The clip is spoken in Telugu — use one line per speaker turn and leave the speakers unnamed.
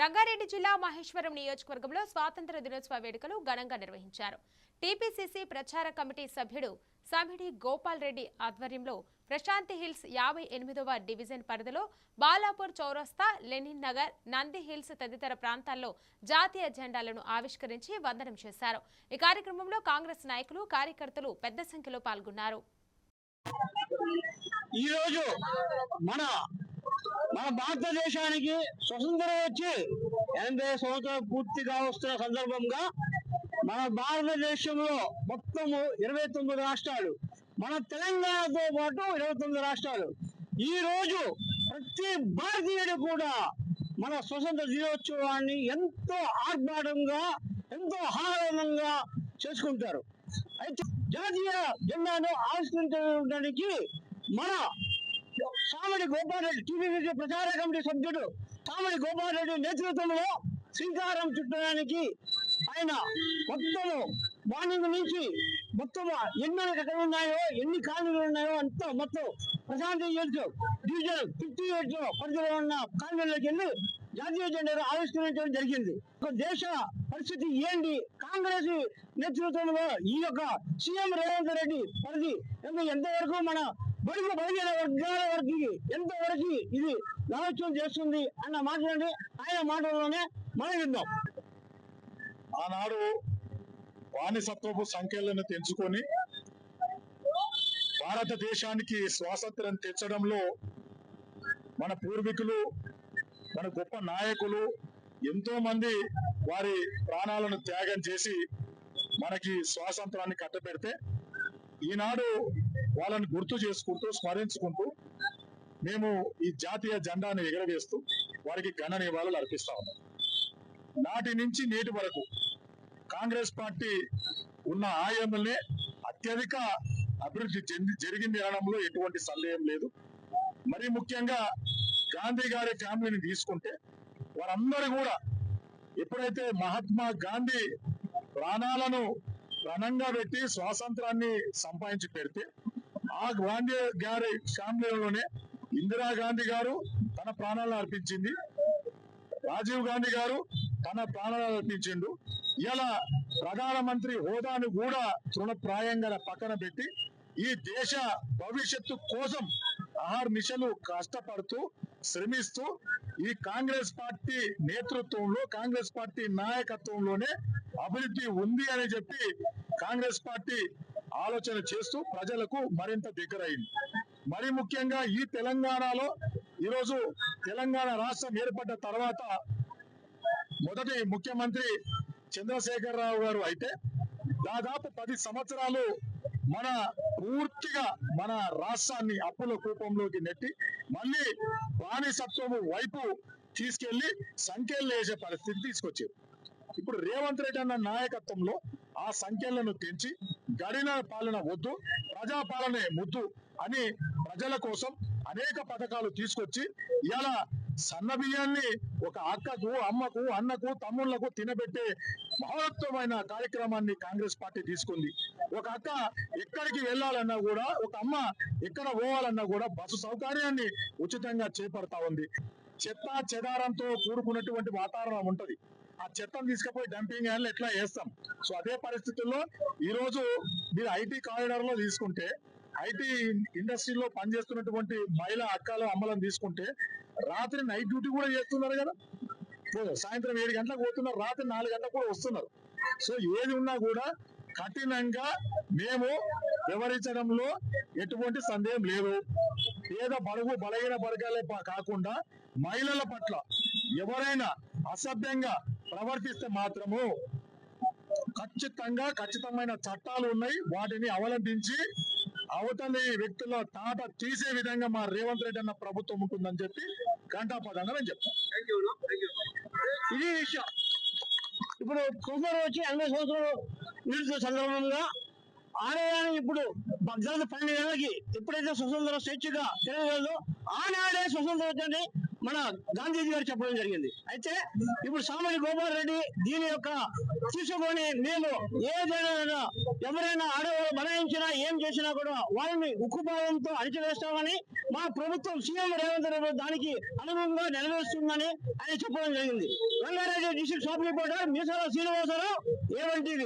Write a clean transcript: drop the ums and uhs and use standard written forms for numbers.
రంగారెడ్డి జిల్లా మహేశ్వరం నియోజకవర్గంలో స్వాతంత్ర దినోత్సవ వేడుకలు ఘనంగా నిర్వహించారు. టీపీసీసీ ప్రచార కమిటీ సభ్యుడు సమిడి గోపాల్ రెడ్డి ఆధ్వర్యంలో ప్రశాంతి హిల్స్ 58వ డివిజన్ పరిధిలో బాలాపూర్ చౌరస్తా, లెనిన్ నగర్, నంది హిల్స్ తదితర ప్రాంతాల్లో జాతీయ జెండాలను ఆవిష్కరించి వందనం చేశారు. ఈ కార్యక్రమంలో కాంగ్రెస్ నాయకులు, కార్యకర్తలు పెద్ద సంఖ్యలో పాల్గొన్నారు.
మన భారతదేశానికి స్వతంత్రం వచ్చి 80 సంవత్సరాలు పూర్తిగా వస్తున్న సందర్భంగా మన భారతదేశంలో మొత్తము 29 రాష్ట్రాలు, మన తెలంగాణతో పాటు 29 రాష్ట్రాలు. ఈ రోజు ప్రతి భారతీయుడు కూడా మన స్వతంత్ర దినోత్సవాన్ని ఎంతో ఆర్భాటంగా, ఎంతో ఆనందంగా చేసుకుంటారు. అయితే జాతీయ జెండాను ఆవిష్కరించడానికి మన సామిడి గోపాల్ రెడ్డి, టీపీసీసీ ప్రచార కమిటీ సభ్యుడు సామిడి గోపాల్ రెడ్డి నేతృత్వంలో శ్రీకారం చుట్టడానికి ఆయన మొత్తము మార్నింగ్ నుంచి మొత్తము ఎన్ని ఎక్కడ ఉన్నాయో, ఎన్ని కాలనీలు ఉన్నాయో అంతా మొత్తం ప్రశాంతి డివిజన్ 58 పరిధిలో ఉన్న కాలనీలోకి వెళ్ళి జాతీయ జెండాను ఆవిష్కరించడం జరిగింది. దేశ పరిస్థితి ఏంటి, కాంగ్రెస్ నేతృత్వంలో ఈ యొక్క సీఎం రేవంత్ రెడ్డి పరిధి ఎంతవరకు మన బడుగు బలహీన వర్గాల వరకు ఎంతవరకు ఇది ఆలోచన చేస్తుంది అన్న మాటలని ఆయన మాటల్లోనే మనం విందాం.
ఆనాడు బానిసత్వపు సంఖ్యలను తెంచుకొని భారతదేశానికి స్వాతంత్రం తెచ్చడంలో మన పూర్వీకులు, మన గొప్ప నాయకులు ఎంతో మంది వారి ప్రాణాలను త్యాగం చేసి మనకి స్వాతంత్రాన్ని కట్టబెడితే ఈనాడు వాళ్ళని గుర్తు చేసుకుంటూ, స్మరించుకుంటూ మేము ఈ జాతీయ జెండాను ఎగరవేస్తూ వారికి ఘన నివాళులు అర్పిస్తా ఉన్నాం. నాటి నుంచి నేటి వరకు కాంగ్రెస్ పార్టీ ఉన్న ఆయంలోనే అత్యధిక అభివృద్ధి జరిగింది అనడంలో ఎటువంటి సందేహం లేదు. మరి ముఖ్యంగా గాంధీ గారి ఫ్యామిలీని తీసుకుంటే వారందరూ కూడా ఎప్పుడైతే మహాత్మా గాంధీ ప్రాణాలను రణంగా పెట్టి స్వాతంత్రాన్ని సంపాదించి పెడితే ఆ గాంధీ గారి ఫ్యామిలీలోనే ఇందిరాగాంధీ గారు తన ప్రాణాలను అర్పించింది, రాజీవ్ గాంధీ గారు తన ప్రాణాలను అర్పించిండు. ఇలా ప్రధానమంత్రి హోదాను కూడా తృణప్రాయంగా పక్కన పెట్టి ఈ దేశ భవిష్యత్తు కోసం అహర్నిశలు కష్టపడుతూ, శ్రమిస్తూ ఈ కాంగ్రెస్ పార్టీ నేతృత్వంలో, కాంగ్రెస్ పార్టీ నాయకత్వంలోనే అభివృద్ధి ఉంది అని చెప్పి కాంగ్రెస్ పార్టీ ఆలోచన చేస్తూ ప్రజలకు మరింత దగ్గరైంది. మరి ముఖ్యంగా ఈ తెలంగాణలో ఈరోజు తెలంగాణ రాష్ట్రం ఏర్పడ్డ తర్వాత మొదటి ముఖ్యమంత్రి చంద్రశేఖరరావు గారు అయితే దాదాపు 10 సంవత్సరాలు మన పూర్తిగా మన రాష్ట్రాన్ని అప్పుల కూపంలోకి నెట్టి మళ్ళీ బానిసత్వము వైపు తీసుకెళ్లి సంఖ్యలు వేసే పరిస్థితి తీసుకొచ్చారు. ఇప్పుడు రేవంత్ రెడ్డి అన్న నాయకత్వంలో ఆ సంఖ్యలను తెంచి గడిన పాలన వద్దు, ప్రజాపాలనే ముద్దు అని ప్రజల కోసం అనేక పథకాలు తీసుకొచ్చి ఇలా సన్న బియ్యాన్ని ఒక అక్కకు, అమ్మకు, అన్నకు, తమ్ముళ్లకు తినబెట్టే మహోత్తమైన కార్యక్రమాన్ని కాంగ్రెస్ పార్టీ తీసుకుంది. ఒక అక్క ఎక్కడికి వెళ్ళాలన్నా కూడా, ఒక అమ్మ ఎక్కడ పోవాలన్నా కూడా బస్సు సౌకర్యాన్ని ఉచితంగా చేపడతా ఉంది. చెత్త చెదారంతో కూడుకున్నటువంటి వాతావరణం ఉంటది. ఆ చెత్తను తీసుకుపోయి డంపింగ్ యార్డ్లో ఎట్లా వేస్తాం. సో అదే పరిస్థితుల్లో ఈరోజు మీరు ఐటీ కారిడార్ లో తీసుకుంటే, ఐటీ ఇండస్ట్రీలో పనిచేస్తున్నటువంటి మహిళా అక్కలు, అమ్మలను తీసుకుంటే రాత్రి నైట్ డ్యూటీ కూడా చేస్తున్నారు కదా. సాయంత్రం 7 గంటలకు పోతున్నారు, రాత్రి 4 గంటలకు కూడా వస్తున్నారు. సో ఏది ఉన్నా కూడా కఠినంగా మేము వివరించడంలో ఎటువంటి సందేహం లేదు. పేద బడుగు బలహీన వర్గాలే కాకుండా మహిళల పట్ల ఎవరైనా అసభ్యంగా ప్రవర్తిస్తే మాత్రము ఖచ్చితమైన చట్టాలు ఉన్నాయి. వాటిని అవలంబించి అవతలి వ్యక్తుల తాట తీసే విధంగా మా రేవంత్ రెడ్డి అన్న ప్రభుత్వం ఉంటుందని చెప్పి ఘంటాపదంగా నేను చెప్తాను.
ఇది విషయం. ఇప్పుడు కొందరు వచ్చి 80 సంవత్సరాలు నిలుస్తున్న సందర్భంగా ఆలయాన్ని ఇప్పుడు 12 గంటలకి ఎప్పుడైతే స్వతంత్రం స్వేచ్ఛగా తెలియదు ఆనాడే స్వతంత్రం వచ్చింది. మన గాంధీజీ గారు చెప్పడం జరిగింది. అయితే ఇప్పుడు సామాన్య గోపాల్ రెడ్డి దీని యొక్క తీసుకొని మేము ఏదైనా ఎవరైనా ఆడవాళ్ళు బనాయించినా ఏం చేసినా కూడా వాళ్ళని ఉక్కుపాదంతో అణిచివేస్తామని మా ప్రభుత్వం సీఎం రేవంత్ రెడ్డి దానికి అనుగుణంగా నెరవేరుస్తుందని ఆయన చెప్పడం జరిగింది. రంగారెడ్డి డిస్ట్రిక్ట్ సబ్ రిపోర్టర్ మీసాల శ్రీనివాసరావు, A1 TV.